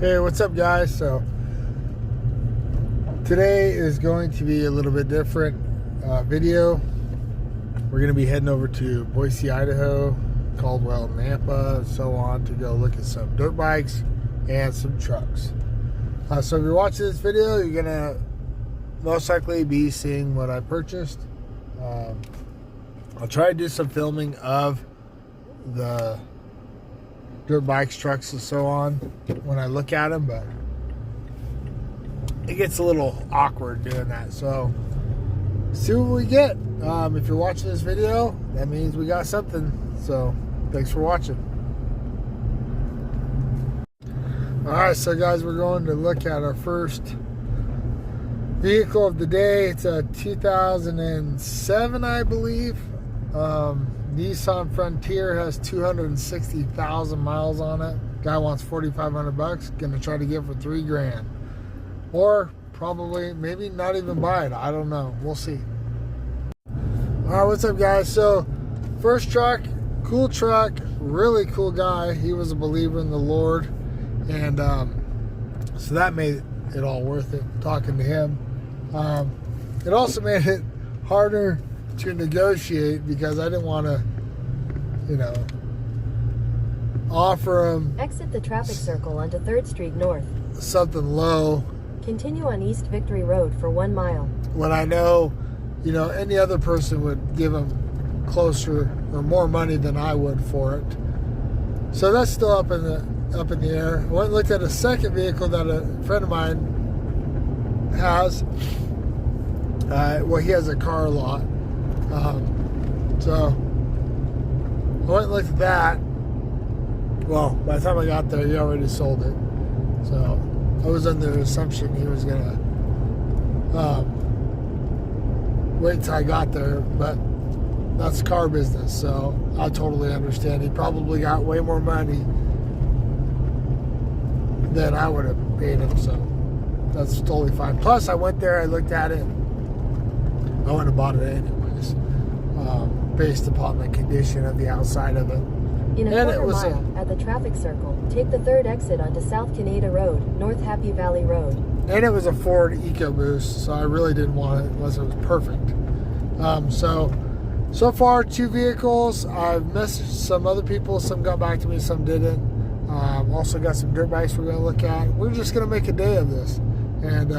Hey, what's up guys? So today is going to be a little bit different video. We're going to be heading over to Boise, Idaho, Caldwell, Nampa, and so on to go look at some dirt bikes and some trucks. So if you're watching this video, you're going to most likely be seeing what I purchased. I'll try to do some filming of the dirt bikes, trucks, and so on when I look at them, but it gets a little awkward doing that. So see what we get. If you're watching this video, that means we got something. So thanks for watching. Alright, so guys, we're going to look at our first vehicle of the day. It's a 2007, I believe. Nissan Frontier, has 260,000 miles on it. Guy wants 4,500 bucks. Gonna try to get for $3,000, or probably maybe not even buy it. I don't know. We'll see. All right, what's up, guys? So first truck, cool truck, really cool guy. He was a believer in the Lord, and so that made it all worth it talking to him. It also made it harder to negotiate because I didn't want to, offer him. Exit the traffic circle onto 3rd Street North. Something low. Continue on East Victory Road for 1 mile. When I know, any other person would give him closer or more money than I would for it. So that's still up in the air. I went and looked at a second vehicle that a friend of mine has. Well, he has a car lot. So I went and looked at that. Well, by the time I got there, he already sold it. So I was under the assumption he was gonna wait till I got there, but that's car business, so I totally understand. He probably got way more money than I would have paid him, so that's totally fine. Plus, I went there, I looked at it, I went and bought it anyways, based upon the condition of the outside of it. In a quarter mile, at the traffic circle, take the 3rd exit onto South Canada Road, North Happy Valley Road. And it was a Ford EcoBoost, so I really didn't want it unless it was perfect. So far, 2 vehicles. I've messaged some other people. Some got back to me, some didn't. Also got some dirt bikes we're going to look at. We're just going to make a day of this. And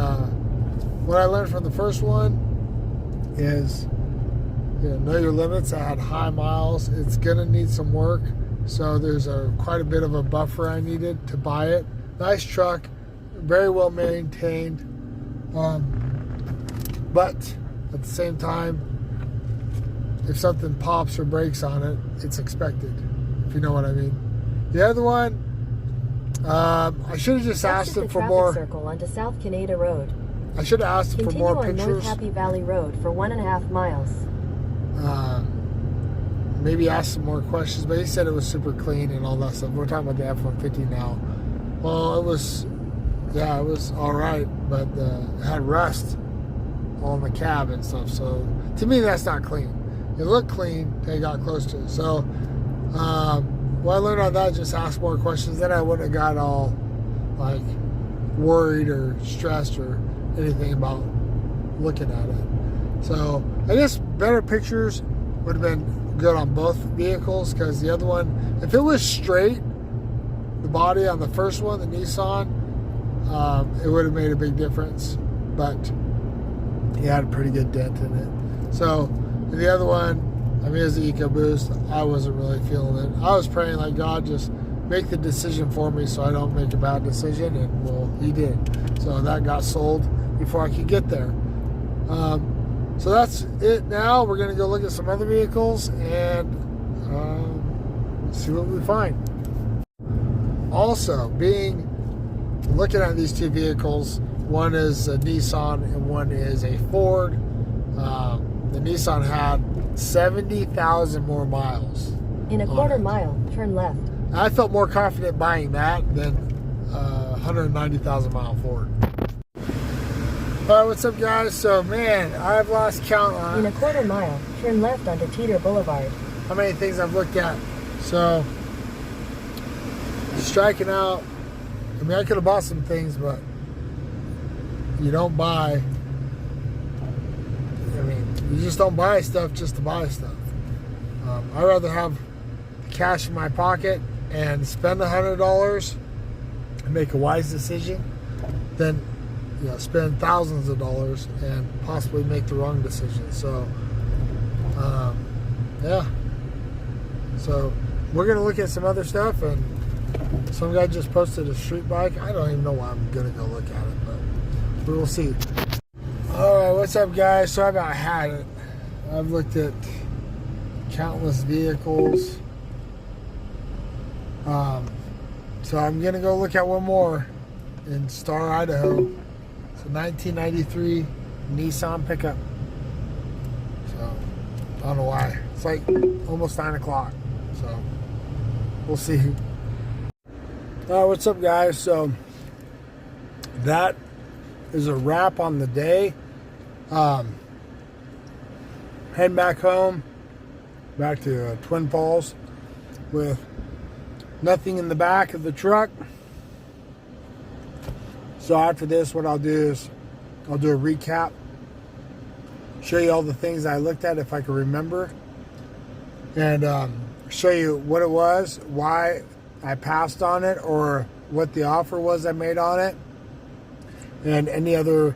what I learned from the first one is, know your limits. I had high miles. It's going to need some work. So there's quite a bit of a buffer I needed to buy it. Nice truck, very well maintained. But at the same time, if something pops or breaks on it, it's expected, if you know what I mean. The other one, I should have just asked him for more. Circle onto South Canada Road. I should have asked him for more pictures. Continue on North Happy Valley Road for 1.5 miles. Maybe ask some more questions, but he said it was super clean and all that stuff. We're talking about the F-150 now. Well, it was all right, but it had rust on the cab and stuff. So to me, that's not clean. It looked clean. They got close to it. So what I learned on that, just ask more questions. Then I wouldn't have got all like worried or stressed or anything about looking at it. So I guess better pictures would have been good on both vehicles, because the other one, if it was straight, the body on the first one, the Nissan, it would have made a big difference, but he had a pretty good dent in it. So the other one, it was the EcoBoost. I wasn't really feeling it. I was praying like, God, just make the decision for me so I don't make a bad decision, and well, he did. So that got sold before I could get there. So that's it. Now we're going to go look at some other vehicles and see what we find. Also, looking at these 2 vehicles, one is a Nissan and one is a Ford. The Nissan had 70,000 more miles. In a quarter mile, turn left. I felt more confident buying that than 190,000 mile Ford. Alright, what's up guys? So man, I've lost count on in a quarter mile, turn left onto Teeter Boulevard. How many things I've looked at. So striking out mean, I could have bought some things, but you don't buy. I mean, you just don't buy stuff just to buy stuff. I'd rather have cash in my pocket and spend $100 and make a wise decision than spend thousands of dollars and possibly make the wrong decision. So, yeah. So we're gonna look at some other stuff, and some guy just posted a street bike. I don't even know why I'm gonna go look at it, but we will see. All right, what's up, guys? Sorry about I had it. I've looked at countless vehicles. So I'm gonna go look at one more in Star, Idaho. It's a 1993 Nissan pickup. So I don't know why. It's like almost 9 o'clock. So we'll see. All right, what's up, guys? So that is a wrap on the day. Heading back home, back to Twin Falls with nothing in the back of the truck. So after this, what I'll do is I'll do a recap, show you all the things I looked at if I can remember, and show you what it was, why I passed on it, or what the offer was I made on it, and any other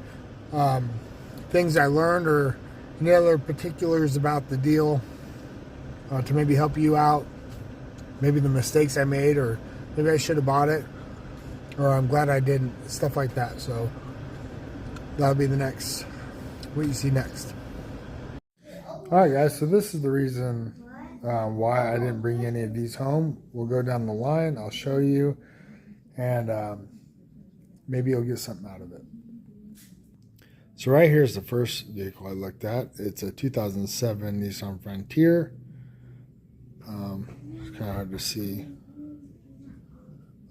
things I learned or any other particulars about the deal to maybe help you out. Maybe the mistakes I made, or maybe I should have bought it, or I'm glad I didn't, stuff like that. So that'll be the next, what you see next. All right, guys, so this is the reason why I didn't bring any of these home. We'll go down the line, I'll show you, and maybe you'll get something out of it. So right here is the first vehicle I looked at. It's a 2007 Nissan Frontier. It's kind of hard to see.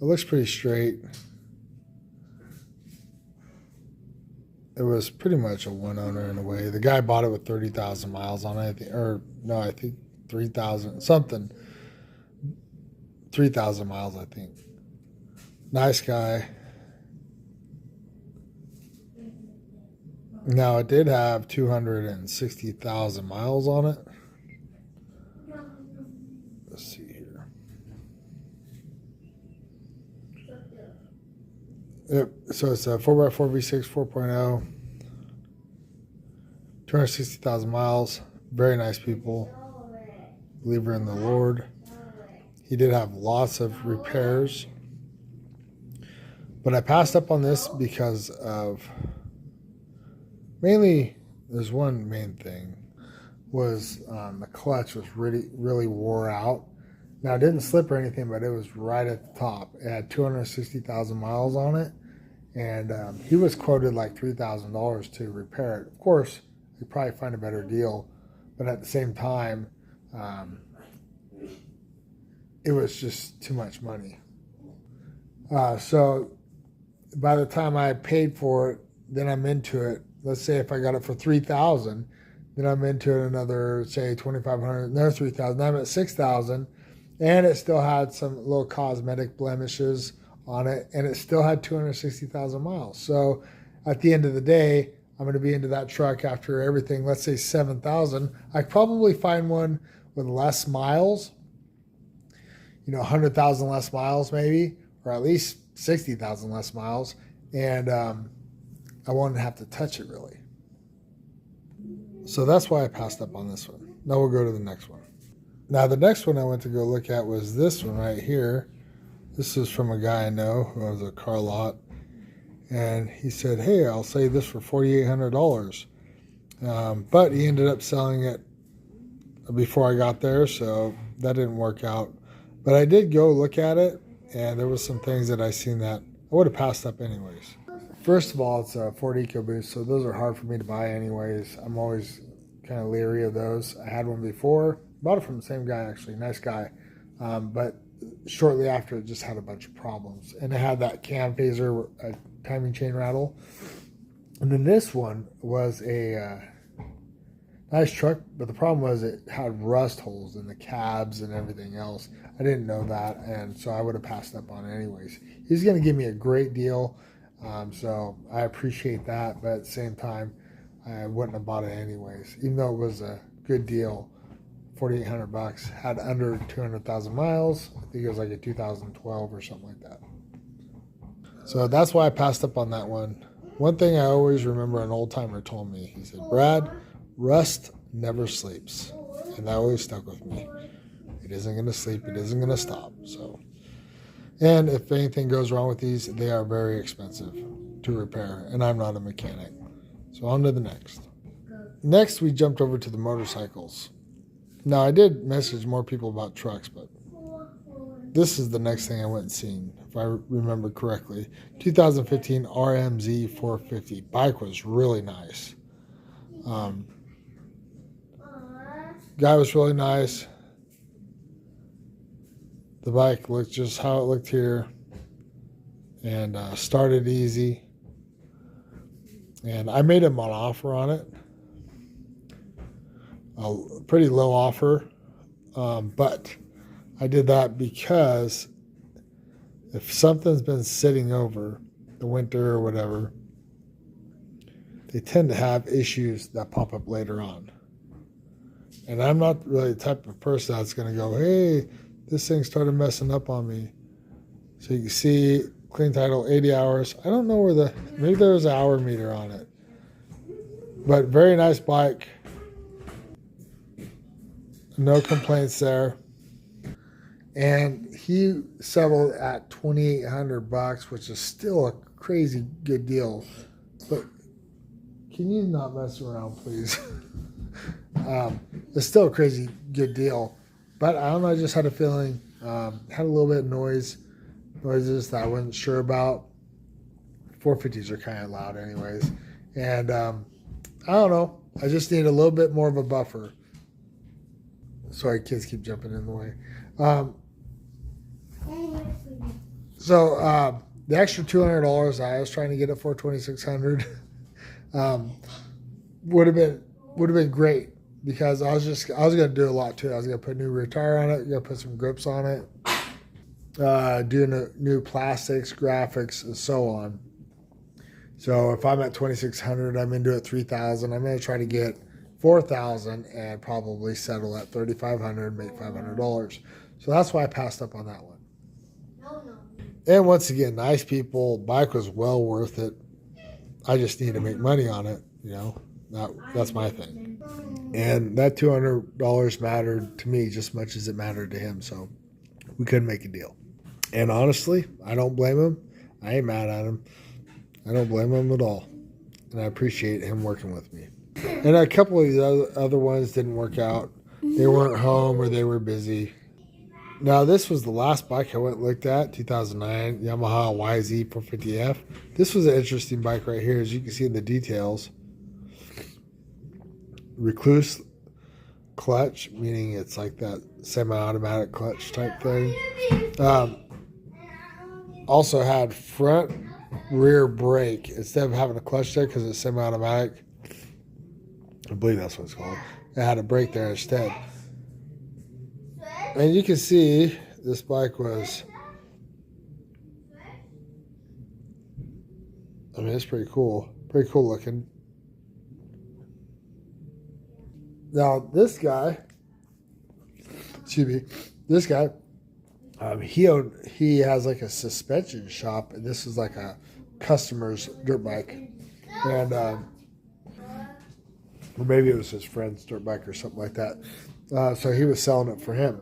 It looks pretty straight. It was pretty much a one owner in a way. The guy bought it with 30,000 miles on it, I think, or no, I think 3,000 something. 3,000 miles, I think. Nice guy. Now it did have 260,000 miles on it. Let's see here. Yep. So it's a 4x4 V6 4.0. 260,000 miles. Very nice people. Believer in the Lord. He did have lots of repairs. But I passed up on this because of, mainly, there's one main thing, was the clutch was really wore out. Now, it didn't slip or anything, but it was right at the top. It had 260,000 miles on it, and he was quoted like $3,000 to repair it. Of course, you'd probably find a better deal, but at the same time, it was just too much money. So by the time I paid for it, then I'm into it. Let's say if I got it for $3,000, then I'm into it another, say, $2,500, another $3,000. Now I'm at $6,000, and it still had some little cosmetic blemishes on it, and it still had 260,000 miles. So at the end of the day, I'm going to be into that truck after everything. Let's say 7,000. I probably find one with less miles, 100,000 less miles maybe, or at least 60,000 less miles, and I won't have to touch it really. So that's why I passed up on this one. Now we'll go to the next one. Now the next one I went to go look at was this one right here. This is from a guy I know who owns a car lot, and he said, hey, I'll sell you this for $4,800. But he ended up selling it before I got there, so that didn't work out. But I did go look at it, and there was some things that I seen that I would have passed up anyways. First of all, it's a Ford EcoBoost, so those are hard for me to buy anyways. I'm always kind of leery of those. I had one before. Bought it from the same guy, actually. Nice guy. But shortly after, it just had a bunch of problems. And it had that cam phaser, a timing chain rattle. And then this one was a, nice truck, but the problem was it had rust holes in the cabs and everything else. I didn't know that, and so I would have passed up on it anyways. He's going to give me a great deal, so I appreciate that, but at the same time, I wouldn't have bought it anyways, even though it was a good deal. $4,800, had under 200,000 miles. I think it was like a 2012 or something like that. So that's why I passed up on that one. One thing I always remember an old timer told me, he said, Brad, rust never sleeps. And that always stuck with me. It isn't going to sleep. It isn't going to stop. So, and if anything goes wrong with these, they are very expensive to repair. And I'm not a mechanic. So on to the next. Next, we jumped over to the motorcycles. Now, I did message more people about trucks, but this is the next thing I went and seen, if I remember correctly. 2015 RMZ 450. Bike was really nice. Guy was really nice. The bike looked just how it looked here. And started easy. And I made him an offer on it. A pretty low offer, but I did that because if something's been sitting over the winter or whatever, they tend to have issues that pop up later on. And I'm not really the type of person that's going to go, hey, this thing started messing up on me. So you can see clean title 80 hours. I don't know where maybe there was an hour meter on it, but very nice bike. No complaints there. And he settled at $2,800, which is still a crazy good deal. But can you not mess around, please? It's still a crazy good deal. But I don't know, I just had a feeling, had a little bit of noises that I wasn't sure about. 450s are kind of loud anyways. And I don't know, I just need a little bit more of a buffer. Sorry, kids keep jumping in the way. So the extra $200 I was trying to get it for $2,600 would have been great, because I was going to do a lot too. I was going to put a new rear tire on it, going to put some grips on it, do new plastics, graphics, and so on. So if I'm at $2,600, I'm into it $3,000. I'm going to try to get $4,000 and probably settle at $3,500, make $500. So that's why I passed up on that one. And once again, nice people. Bike was well worth it. I just need to make money on it. You know, that's my thing. And that $200 mattered to me just as much as it mattered to him. So we couldn't make a deal. And honestly, I don't blame him. I ain't mad at him. I don't blame him at all. And I appreciate him working with me. And a couple of the other ones didn't work out. They weren't home or they were busy. Now, this was the last bike I went and looked at, 2009 Yamaha YZ450F. This was an interesting bike right here, as you can see in the details. Recluse clutch, meaning it's like that semi-automatic clutch type thing. Also had front rear brake instead of having a clutch there because it's semi-automatic. I believe that's what it's called. It had a brake there instead. And you can see this bike was, I mean, it's pretty cool. Pretty cool looking. Now, this guy, he has like a suspension shop, and this is like a customer's dirt bike. And, or maybe it was his friend's dirt bike or something like that. So he was selling it for him.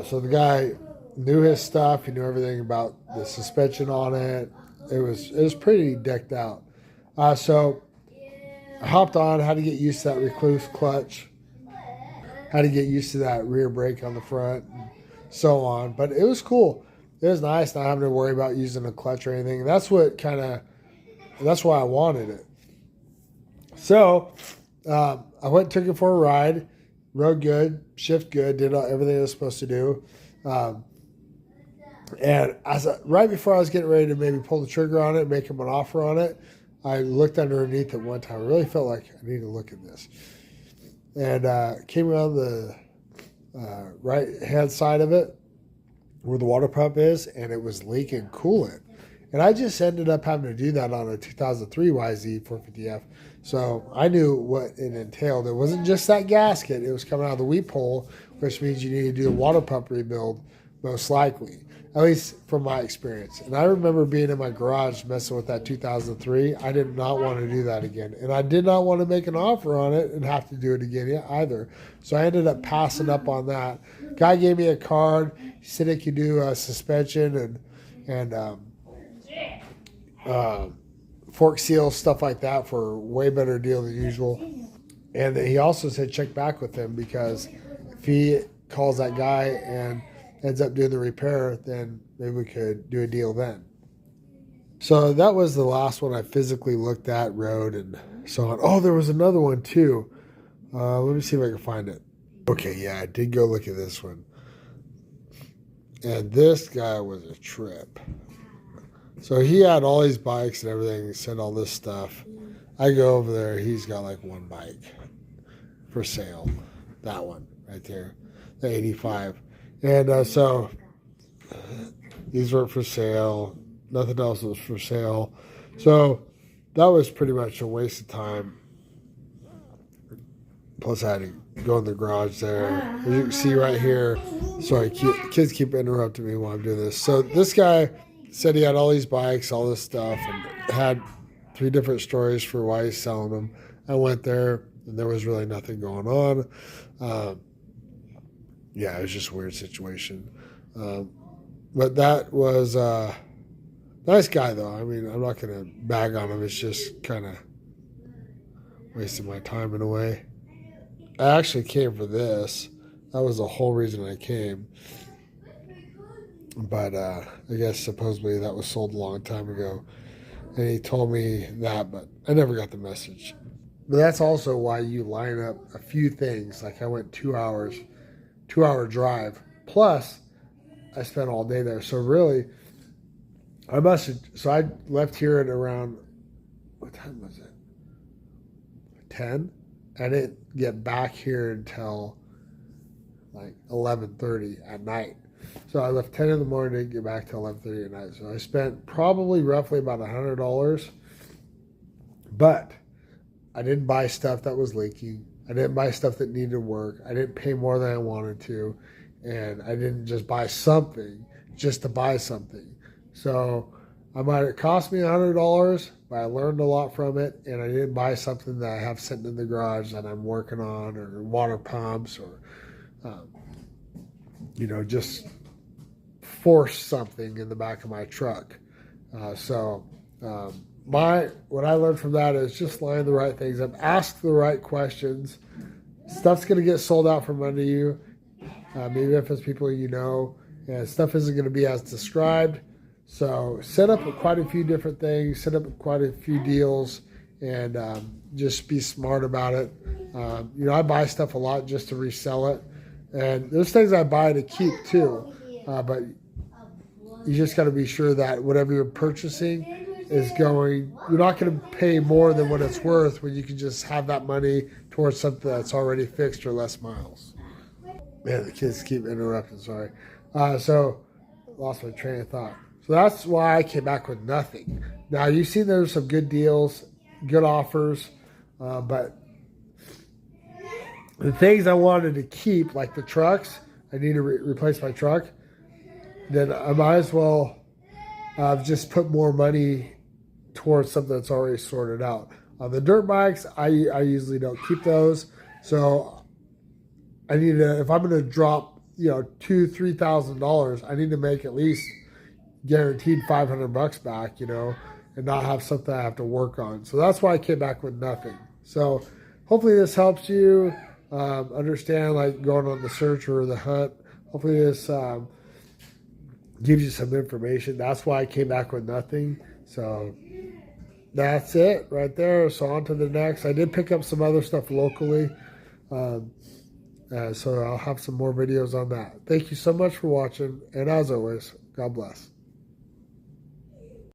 So the guy knew his stuff. He knew everything about the suspension on it. It was pretty decked out. So I hopped on, how to get used to that recluse clutch, how to get used to that rear brake on the front, and so on. But it was cool. It was nice not having to worry about using a clutch or anything. That's why I wanted it. So I went and took it for a ride. Rode good, shift good, did everything I was supposed to do. And right before I was getting ready to maybe pull the trigger on it, make him an offer on it, I looked underneath it one time. I really felt like I need to look at this. and came around the right hand side of it where the water pump is, and it was leaking coolant. And I just ended up having to do that on a 2003 YZ 450F. So I knew what it entailed. It wasn't just that gasket. It was coming out of the weep hole, which means you need to do a water pump rebuild, most likely, at least from my experience. And I remember being in my garage messing with that 2003. I did not want to do that again. And I did not want to make an offer on it and have to do it again either. So I ended up passing up on that. Guy gave me a card. He said he could do a suspension and fork seal, stuff like that for a way better deal than usual. And he also said check back with him, because if he calls that guy and ends up doing the repair, then maybe we could do a deal then. So that was the last one I physically looked at, rode, and so on. Oh, there was another one too. Let me see if I can find it. Okay, yeah, I did go look at this one. And this guy was a trip. So he had all these bikes and everything. He said all this stuff. I go over there. He's got like one bike for sale. That one right there, the 85. And so these weren't for sale. Nothing else was for sale. So that was pretty much a waste of time. Plus I had to go in the garage there. As you can see right here. Sorry, kids keep interrupting me while I'm doing this. So this guy said he had all these bikes, all this stuff, and had 3 different stories for why he's selling them. I went there, and there was really nothing going on. Yeah, it was just a weird situation. But that was a nice guy, though. I mean, I'm not going to bag on him. It's just kind of wasting my time in a way. I actually came for this. That was the whole reason I came. But I guess supposedly that was sold a long time ago. And he told me that, but I never got the message. But that's also why you line up a few things. Like I went 2 hours, 2-hour drive. Plus, I spent all day there. So really, I left here at around, what time was it? 10? I didn't get back here until like 11:30 at night. So I left 10 in the morning, didn't get back till 11:30 at night. So I spent probably roughly about $100. But I didn't buy stuff that was leaking. I didn't buy stuff that needed work. I didn't pay more than I wanted to. And I didn't just buy something just to buy something. So I might have cost me $100, but I learned a lot from it. And I didn't buy something that I have sitting in the garage that I'm working on, or water pumps, or just force something in the back of my truck. What I learned from that is just line the right things up, ask the right questions. Stuff's going to get sold out from under you, maybe if it's people you know, and stuff isn't going to be as described. So set up quite a few different things, set up quite a few deals, and just be smart about it. I buy stuff a lot just to resell it. And there's things I buy to keep too, but you just got to be sure that whatever you're purchasing you're not going to pay more than what it's worth when you can just have that money towards something that's already fixed or less miles. Man, the kids keep interrupting, sorry. So, lost my train of thought. So that's why I came back with nothing. Now, you see there's some good deals, good offers, but the things I wanted to keep, like the trucks, I need to replace my truck, then I might as well just put more money towards something that's already sorted out. On the dirt bikes, I usually don't keep those. So I need to, if I'm going to drop, $2,000-$3,000, I need to make at least guaranteed $500 back, and not have something I have to work on. So that's why I came back with nothing. So hopefully this helps you understand, like going on the search or the hunt. Hopefully this gives you some information. That's why I came back with nothing. So that's it right there. So on to the next. I did pick up some other stuff locally. So I'll have some more videos on that. Thank you so much for watching. And as always, God bless.